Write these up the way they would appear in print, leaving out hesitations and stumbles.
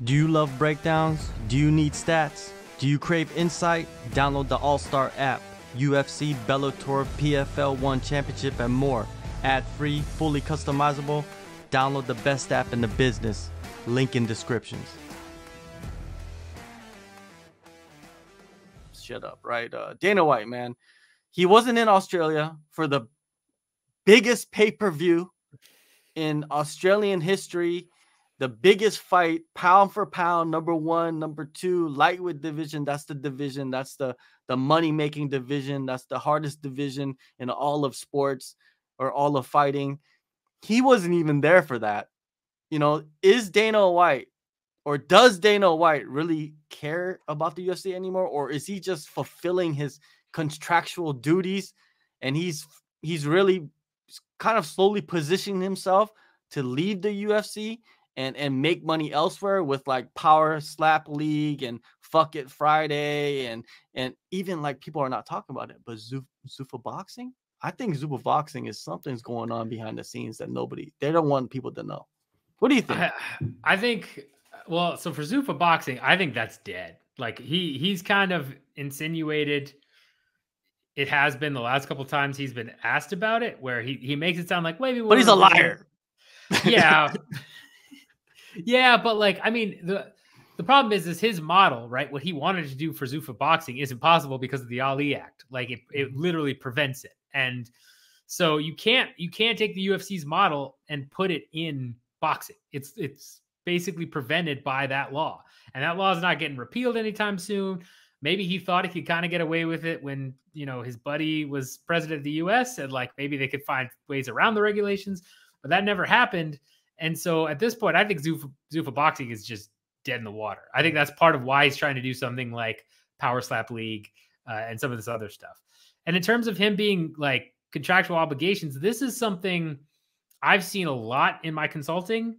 Do you love breakdowns? Do you need stats? Do you crave insight? Download the AllStar app. UFC, Bellator, PFL 1 Championship, and more. Ad-free, fully customizable. Download the best app in the business. Link in descriptions. Shut up, right? Dana White, man. He wasn't in Australia for the biggest pay-per-view in Australian history. The biggest fight, pound for pound, number one, number two, lightweight division. That's the division. That's the money-making division. That's the hardest division in all of sports or all of fighting. He wasn't even there for that. You know, is Dana White or does Dana White really care about the UFC anymore? Or is he just fulfilling his contractual duties and he's really kind of slowly positioning himself to leave the UFC and make money elsewhere with like Power Slap League and Fuck It Friday and even like people are not talking about it, but Zuffa boxing. I think Zuffa boxing is something's going on behind the scenes that they don't want people to know. What do you think? I think, well, so for Zuffa boxing, I think that's dead. Like he's kind of insinuated. It has been the last couple of times he's been asked about it, where he makes it sound like maybe. But he's a liar. Yeah. Yeah, but like, I mean, the problem is his model, right? What he wanted to do for Zuffa boxing is impossible because of the Ali Act. Like it literally prevents it. And so you can't take the UFC's model and put it in boxing. It's basically prevented by that law. And that law is not getting repealed anytime soon. Maybe he thought he could kind of get away with it when, you know, his buddy was president of the US and like maybe they could find ways around the regulations, but that never happened. And so at this point, I think Zuffa boxing is just dead in the water. I think that's part of why he's trying to do something like Power Slap League and some of this other stuff. And in terms of him being like contractual obligations, this is something I've seen a lot in my consulting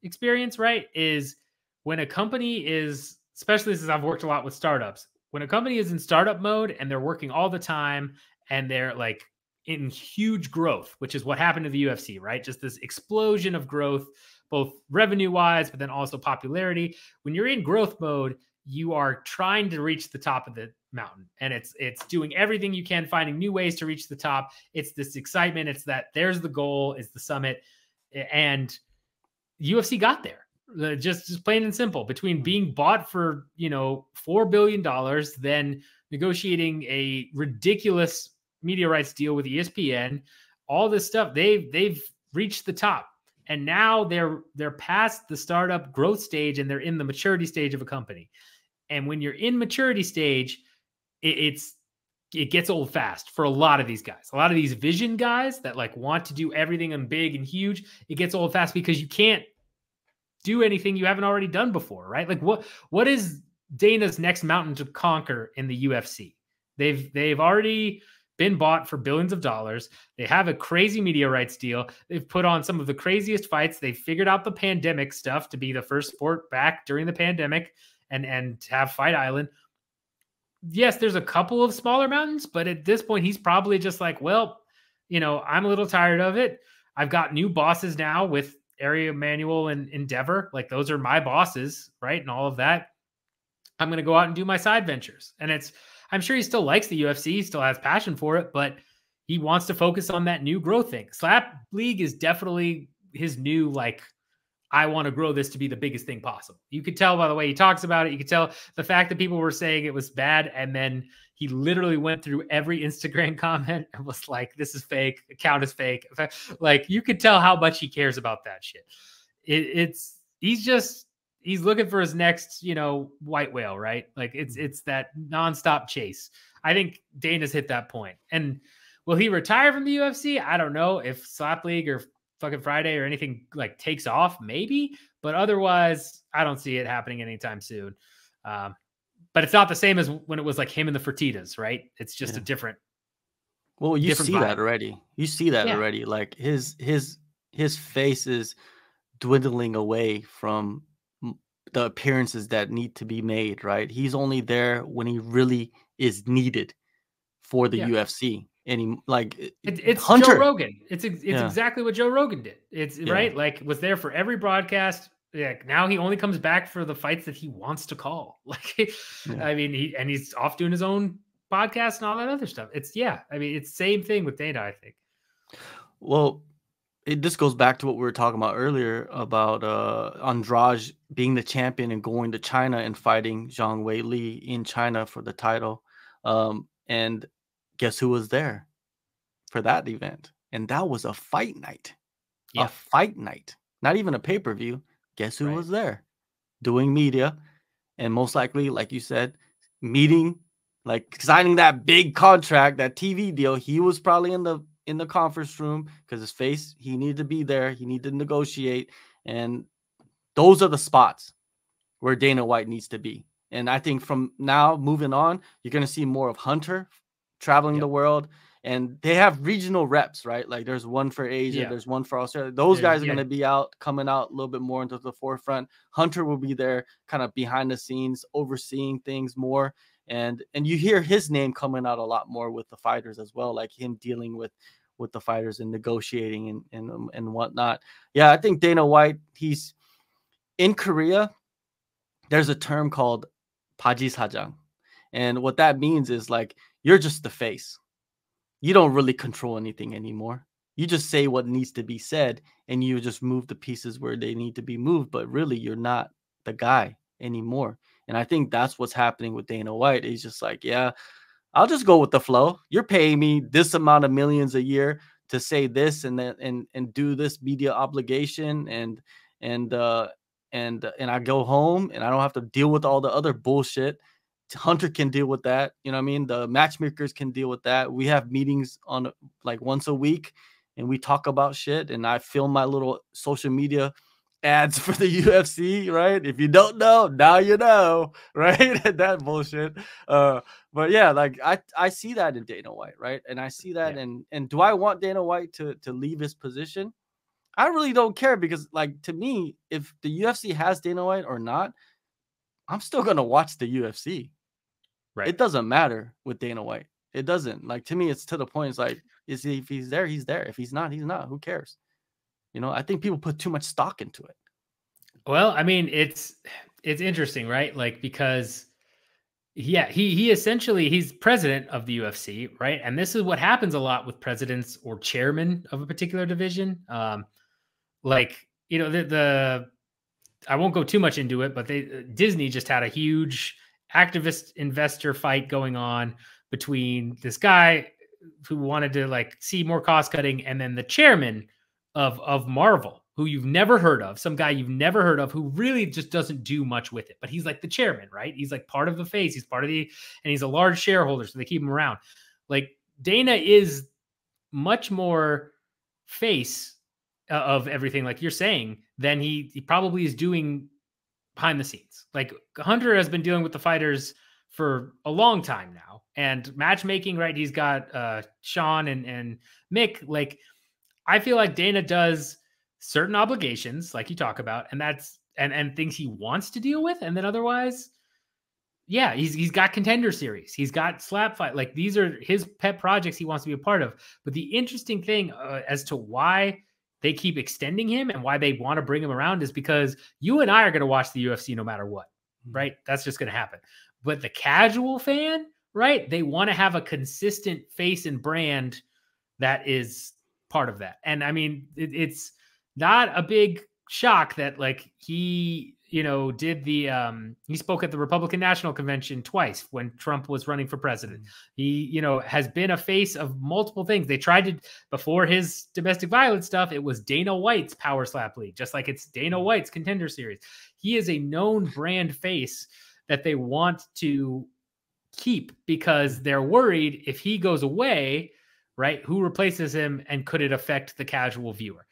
experience, right? Is when a company is, especially since I've worked a lot with startups, when a company is in startup mode and they're working all the time and they're like in huge growth, which is what happened to the UFC, right? Just this explosion of growth, both revenue wise, but then also popularity. When you're in growth mode, you are trying to reach the top of the mountain and it's doing everything you can, finding new ways to reach the top. It's this excitement. It's that there's the goal, it's the summit. And UFC got there. Just plain and simple, between being bought for, you know, $4 billion, then negotiating a ridiculous media rights deal with ESPN, all this stuff, they've reached the top. And now they're past the startup growth stage and they're in the maturity stage of a company. And when you're in maturity stage, it gets old fast for a lot of these guys. A lot of these vision guys that like want to do everything and big and huge, it gets old fast because you can't do anything you haven't already done before, right? Like what is Dana's next mountain to conquer in the UFC? They've already been bought for billions of dollars. They have a crazy media rights deal. They've put on some of the craziest fights. They figured out the pandemic stuff to be the first sport back during the pandemic and have Fight Island. Yes, there's a couple of smaller mountains, but at this point, he's probably just like, well, you know, I'm a little tired of it. I've got new bosses now with Ari Emanuel and Endeavor. Like those are my bosses, right? And all of that. I'm going to go out and do my side ventures. And I'm sure he still likes the UFC, he still has passion for it, but he wants to focus on that new growth thing. Slap League is definitely his new, like, I want to grow this to be the biggest thing possible. You could tell by the way he talks about it. You could tell the fact that people were saying it was bad. And then he literally went through every Instagram comment and was like, this is fake. Account is fake. Like you could tell how much he cares about that shit. He's looking for his next, you know, white whale, right? Like it's that nonstop chase. I think Dana's hit that point. And will he retire from the UFC? I don't know. If Slap League or Fucking Friday or anything like takes off, maybe. But otherwise, I don't see it happening anytime soon. But it's not the same as when it was like him and the Fertitas, right? It's just a different. Well, you see that already. You see that already. Like his face is dwindling away from the appearances that need to be made, right? He's only there when he really is needed for the UFC. And he like it's Joe Rogan. It's exactly what Joe Rogan did. It's right. Like was there for every broadcast, Yeah, now he only comes back for the fights that he wants to call. Like, Yeah. I mean, he's off doing his own podcast and all that other stuff. It's I mean, it's same thing with Dana, I think. Well, this goes back to what we were talking about earlier about Andrade being the champion and going to China and fighting Zhang Wei Li in China for the title. And guess who was there for that event? And that was a fight night. Yeah. A fight night. Not even a pay-per-view. Guess who Right. was there? Doing media. And most likely, like you said, meeting, like signing that big contract, that TV deal. He was probably in the conference room because his face, he needed to be there. He needed to negotiate. And those are the spots where Dana White needs to be. And I think from now moving on, you're going to see more of Hunter traveling the world. And they have regional reps, right? Like there's one for Asia, there's one for Australia. Those guys are going to be coming out a little bit more into the forefront. Hunter will be there kind of behind the scenes, overseeing things more. And you hear his name coming out a lot more with the fighters as well, like him dealing with the fighters and negotiating and whatnot. Yeah, I think Dana White, he's in Korea. There's a term called Pajisajang. And what that means is like, you're just the face. You don't really control anything anymore. You just say what needs to be said and you just move the pieces where they need to be moved. But really, you're not the guy anymore. And I think that's what's happening with Dana White. He's just like, yeah, I'll just go with the flow. You're paying me this amount of millions a year to say this and then and do this media obligation and I go home and I don't have to deal with all the other bullshit. Hunter can deal with that. You know what I mean? The matchmakers can deal with that. We have meetings on like once a week and we talk about shit. And I film my little social media ads for the UFC, right? If you don't know, now you know, right? That bullshit. But yeah, like I see that in Dana White, right? And I see that and do I want Dana White to leave his position? I really don't care because like to me, if the UFC has Dana White or not, I'm still gonna watch the UFC. Right. It doesn't matter with Dana White. It doesn't. Like to me, it's to the point. It's like, if he's there, he's there. If he's not, he's not. Who cares? You know, I think people put too much stock into it. Well, I mean, it's interesting, right? Like because he essentially he's president of the UFC, right? And this is what happens a lot with presidents or chairmen of a particular division. Like, you know, the I won't go too much into it, but Disney just had a huge activist investor fight going on between this guy who wanted to like see more cost cutting and then the chairman of Marvel, who you've never heard of, some guy you've never heard of, who really just doesn't do much with it. But he's like the chairman, right? He's like part of the face. He's part of and he's a large shareholder, so they keep him around. Like Dana is much more face of everything, like you're saying, than he probably is doing behind the scenes. Like Hunter has been dealing with the fighters for a long time now, and matchmaking, right? He's got Sean and Mick. Like I feel like Dana does certain obligations, like you talk about, and that's and things he wants to deal with, and then otherwise, yeah, he's got Contender Series, he's got Slap Fight. Like these are his pet projects he wants to be a part of. But the interesting thing as to why they keep extending him and why they want to bring him around is because you and I are going to watch the UFC no matter what, right? That's just going to happen. But the casual fan, right? They want to have a consistent face and brand that is part of that. And I mean, it's not a big shock that like he, you know, did the he spoke at the Republican National Convention twice when Trump was running for president. He, you know, has been a face of multiple things. They tried to, before his domestic violence stuff, it was Dana White's Power Slap League, just like it's Dana White's Contender Series. He is a known brand face that they want to keep because they're worried if he goes away, right, who replaces him and could it affect the casual viewer?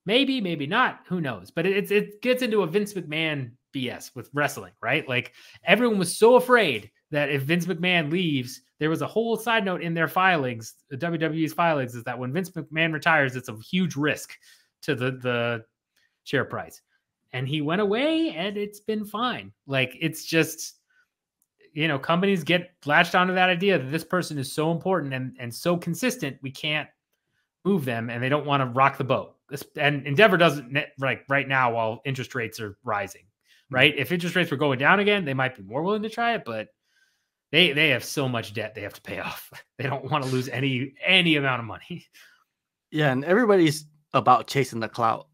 Maybe, maybe not. Who knows? But it gets into a Vince McMahon BS with wrestling, right? Like everyone was so afraid that if Vince McMahon leaves, there was a whole side note in their filings, the WWE's filings, is that when Vince McMahon retires, it's a huge risk to the share price. And he went away and it's been fine. Like it's just, you know, companies get latched onto that idea that this person is so important and so consistent, we can't move them and they don't want to rock the boat. and Endeavor doesn't like right now while interest rates are rising, right? If interest rates were going down again, they might be more willing to try it, but they have so much debt they have to pay off. They don't want to lose any amount of money. Yeah, and everybody's about chasing the clout,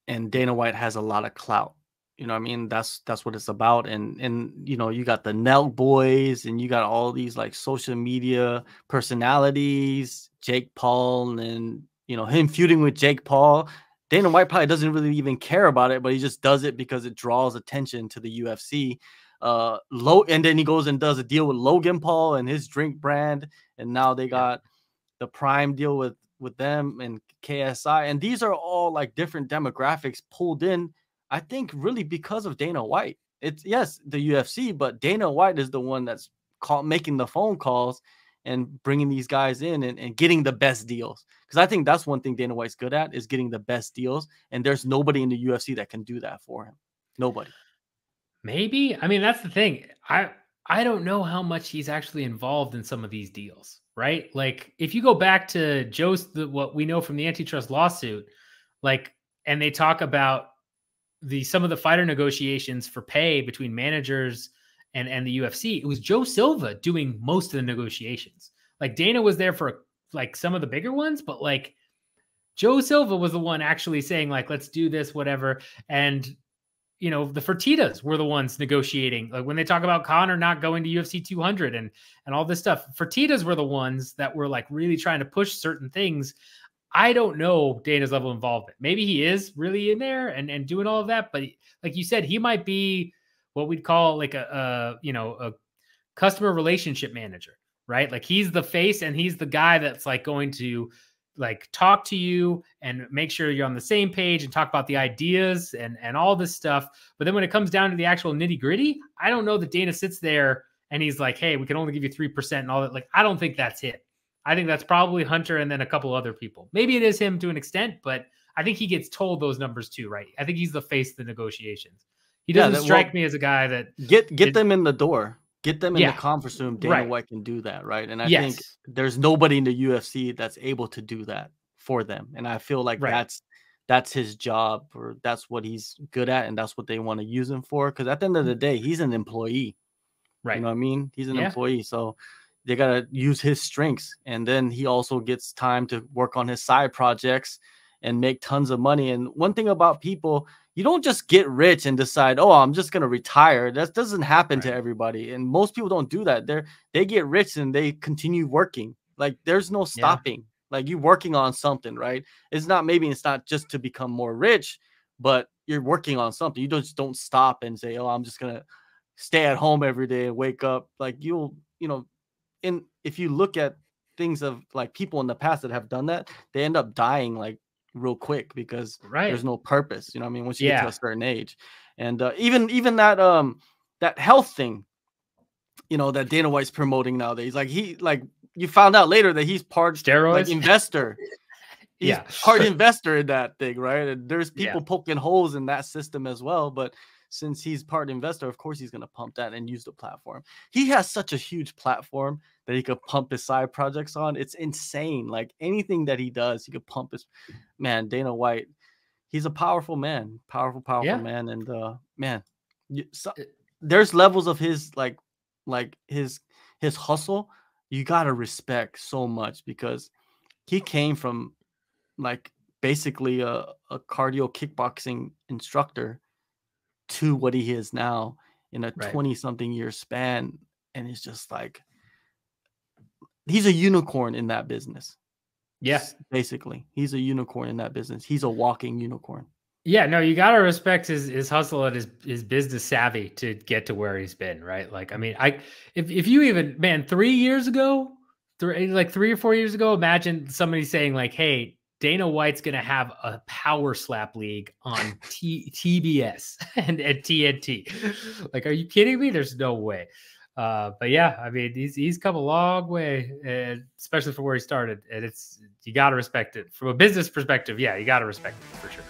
and Dana White has a lot of clout. You know what I mean? That's what it's about. And you know, you got the Nelk boys, and you got all these like social media personalities, Jake Paul, and you know, him feuding with Jake Paul. Dana White probably doesn't really even care about it, but he just does it because it draws attention to the UFC. And then he goes and does a deal with Logan Paul and his drink brand, and now they got the Prime deal with them and KSI, and these are all like different demographics pulled in, I think, really because of Dana White. It's yes, the UFC, but Dana White is the one that's making the phone calls and bringing these guys in and getting the best deals. Because I think that's one thing Dana White's good at, is getting the best deals, and there's nobody in the UFC that can do that for him. Nobody. Maybe. I mean, that's the thing. I don't know how much he's actually involved in some of these deals, right? Like if you go back to what we know from the antitrust lawsuit, like, and they talk about some of the fighter negotiations for pay between managers and the UFC, it was Joe Silva doing most of the negotiations. Like Dana was there for like some of the bigger ones, but like Joe Silva was the one actually saying like, let's do this, whatever. And you know, the Fertitas were the ones negotiating. Like when they talk about Conor not going to UFC 200 and all this stuff, Fertitas were the ones that were like really trying to push certain things. I don't know Dana's level of involvement. Maybe he is really in there and doing all of that. But like you said, he might be what we'd call like a customer relationship manager, right? Like he's the face and he's the guy that's like going to like talk to you and make sure you're on the same page and talk about the ideas and all this stuff. But then when it comes down to the actual nitty gritty, I don't know that Dana sits there and he's like, hey, we can only give you 3% and all that. Like, I don't think that's it. I think that's probably Hunter and then a couple other people. Maybe it is him to an extent, but I think he gets told those numbers too, right? I think he's the face of the negotiations. He doesn't strike me as a guy that get them in the door. Get them in the conference room. Dana White can do that, right? And I think there's nobody in the UFC that's able to do that for them. And I feel like that's his job, or that's what he's good at, and that's what they want to use him for. Because at the end of the day, he's an employee, right? You know what I mean? He's an employee, so they gotta use his strengths, and then he also gets time to work on his side projects and make tons of money. And one thing about people, you don't just get rich and decide, oh, I'm just going to retire. That doesn't happen to everybody. And most people don't do that. They get rich and they continue working. Like there's no stopping. Like you're working on something, right? It's not just to become more rich, but you're working on something. You just don't stop and say, oh, I'm just going to stay at home every day and wake up. Like if you look at things of like people in the past that have done that, they end up dying like real quick because there's no purpose. You know what I mean? Once you get to a certain age. And even that that health thing, you know, that Dana White's promoting nowadays. Like you found out later that he's part steroids, like investor. He's part investor in that thing, right? And there's people poking holes in that system as well. But since he's part investor, of course he's going to pump that and use the platform. He has such a huge platform that he could pump his side projects on. It's insane. Like anything that he does, he could pump his man. Dana White, he's a powerful man, powerful man. And man, there's levels of his like his hustle. You got to respect so much because he came from like basically a cardio kickboxing instructor to what he is now in a 20-something year span. And it's just like, he's a unicorn in that business. Yes. Basically, he's a unicorn in that business. He's a walking unicorn. Yeah, no, you got to respect his hustle and his business savvy to get to where he's been, right? Like, I mean, if you even, man, 3 years ago, 3 or 4 years ago, imagine somebody saying like, hey, Dana White's going to have a power slap league on TBS and TNT. Like, are you kidding me? There's no way. But yeah, I mean, he's come a long way, especially for where he started. And you got to respect it from a business perspective. Yeah, you got to respect it for sure.